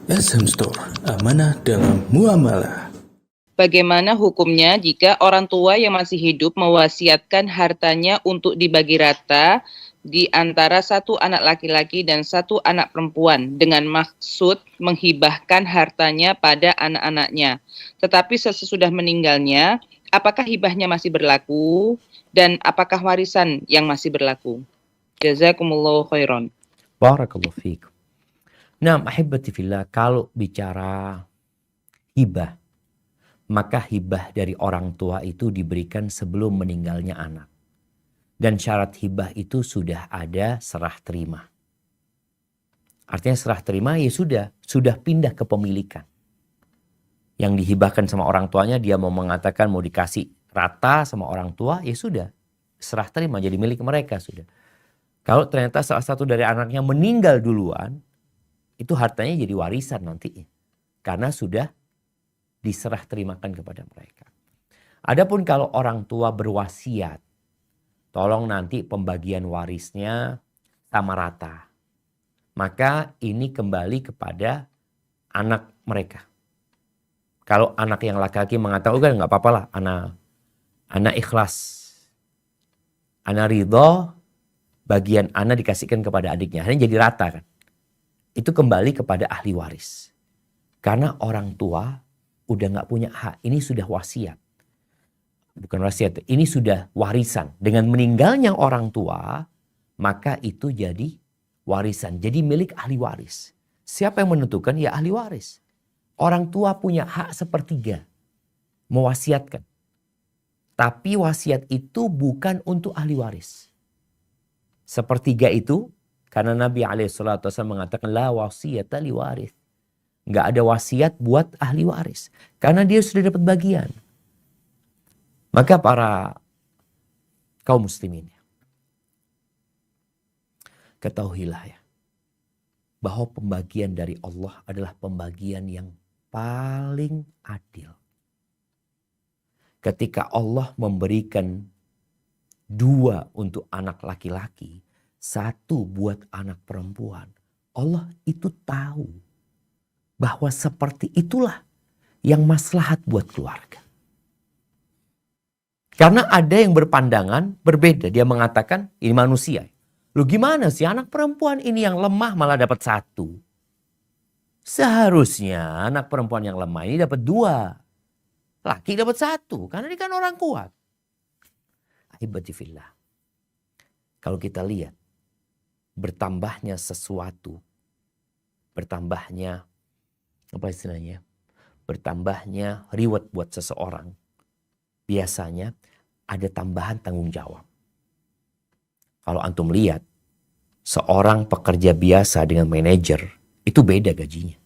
SM Store, amanah dalam muamalah. Bagaimana hukumnya jika orang tua yang masih hidup mewasiatkan hartanya untuk dibagi rata di antara satu anak laki-laki dan satu anak perempuan dengan maksud menghibahkan hartanya pada anak-anaknya. Tetapi sesudah meninggalnya, apakah hibahnya masih berlaku dan apakah warisan yang masih berlaku? Jazakumullahu khairan. Barakallahu fiikum. Nah, ahibati fillah, kalau bicara hibah, maka hibah dari orang tua itu diberikan sebelum meninggalnya anak. Dan syarat hibah itu sudah ada serah terima. Artinya serah terima ya sudah pindah kepemilikan. Yang dihibahkan sama orang tuanya, dia mau mengatakan mau dikasih rata sama orang tua, ya sudah. Serah terima jadi milik mereka sudah. Kalau ternyata salah satu dari anaknya meninggal duluan, itu hartanya jadi warisan nantinya. Karena sudah diserah terimakan kepada mereka. Adapun kalau orang tua berwasiat, tolong nanti pembagian warisnya sama rata. Maka ini kembali kepada anak mereka. Kalau anak yang laki-laki mengatakan, udah nggak apa-apa lah, anak ikhlas. Anak ridho, bagian anak dikasihkan kepada adiknya. Hanya jadi rata kan. Itu kembali kepada ahli waris. Karena orang tua udah nggak punya hak. Ini sudah wasiat. Bukan wasiat, ini sudah warisan. Dengan meninggalnya orang tua, maka itu jadi warisan. Jadi milik ahli waris. Siapa yang menentukan? Ya ahli waris. Orang tua punya hak sepertiga. Mewasiatkan. Tapi wasiat itu bukan untuk ahli waris. Sepertiga itu, karena Nabi SAW mengatakan, la wasiyata li waris. Nggak ada wasiat buat ahli waris. Karena dia sudah dapat bagian. Maka para kaum muslimin, ketahuilah ya, bahwa pembagian dari Allah adalah pembagian yang paling adil. Ketika Allah memberikan 2 untuk anak laki-laki, 1 buat anak perempuan, Allah itu tahu bahwa seperti itulah yang maslahat buat keluarga. Karena ada yang berpandangan berbeda. Dia mengatakan ini manusia. Lu gimana sih anak perempuan ini yang lemah malah dapat 1. Seharusnya anak perempuan yang lemah ini dapat 2. Laki dapat 1. Karena ini kan orang kuat. Ahibati fillah. Kalau kita lihat bertambahnya sesuatu. Bertambahnya apa istilahnya? Bertambahnya reward buat seseorang. Biasanya ada tambahan tanggung jawab. Kalau antum lihat, seorang pekerja biasa dengan manajer, itu beda gajinya.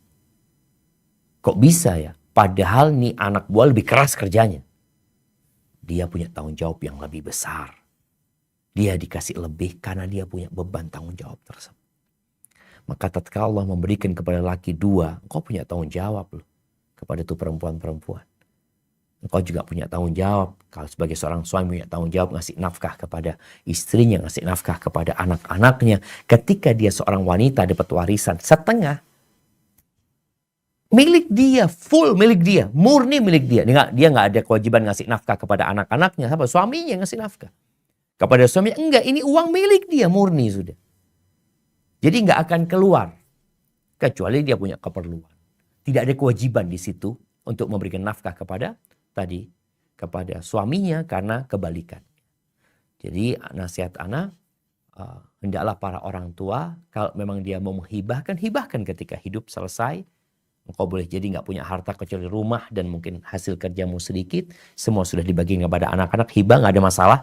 Kok bisa ya? Padahal nih anak buah lebih keras kerjanya. Dia punya tanggung jawab yang lebih besar. Dia dikasih lebih karena dia punya beban tanggung jawab tersebut. Maka tatkala Allah memberikan kepada laki 2, engkau punya tanggung jawab loh kepada itu perempuan-perempuan. Engkau juga punya tanggung jawab. Kalau sebagai seorang suami punya tanggung jawab ngasih nafkah kepada istrinya, ngasih nafkah kepada anak-anaknya. Ketika dia seorang wanita dapat warisan setengah, milik dia, full milik dia, murni milik dia. Dia nggak ada kewajiban ngasih nafkah kepada anak-anaknya. Apa? Suaminya yang ngasih nafkah. Kepada suaminya, enggak, ini uang milik dia, murni sudah. Jadi nggak akan keluar. Kecuali dia punya keperluan. Tidak ada kewajiban di situ untuk memberikan nafkah kepada suaminya karena kebalikan. Jadi nasihat ana, hendaklah para orang tua kalau memang dia mau menghibahkan, hibahkan ketika hidup selesai. Engkau boleh jadi nggak punya harta kecuali rumah dan mungkin hasil kerjamu sedikit. Semua sudah dibagi kepada anak-anak, hibah nggak ada masalah.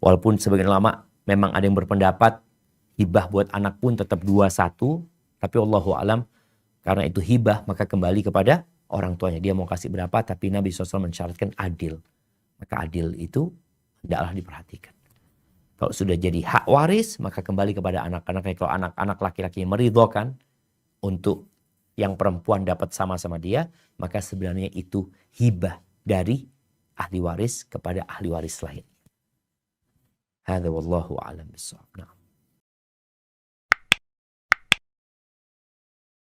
Walaupun sebagian ulama memang ada yang berpendapat hibah buat anak pun tetap 2-1. Tapi Allahu alam, karena itu hibah maka kembali kepada orang tuanya. Dia mau kasih berapa, tapi Nabi SAW mensyaratkan adil. Maka adil itu hendaklah diperhatikan. Kalau sudah jadi hak waris, maka kembali kepada anak-anaknya. Kalau anak-anak laki-laki meridhokan untuk yang perempuan dapat sama-sama dia, maka sebenarnya itu hibah dari ahli waris kepada ahli waris lain. Hadza wallahu a'lam bissawab. Nah.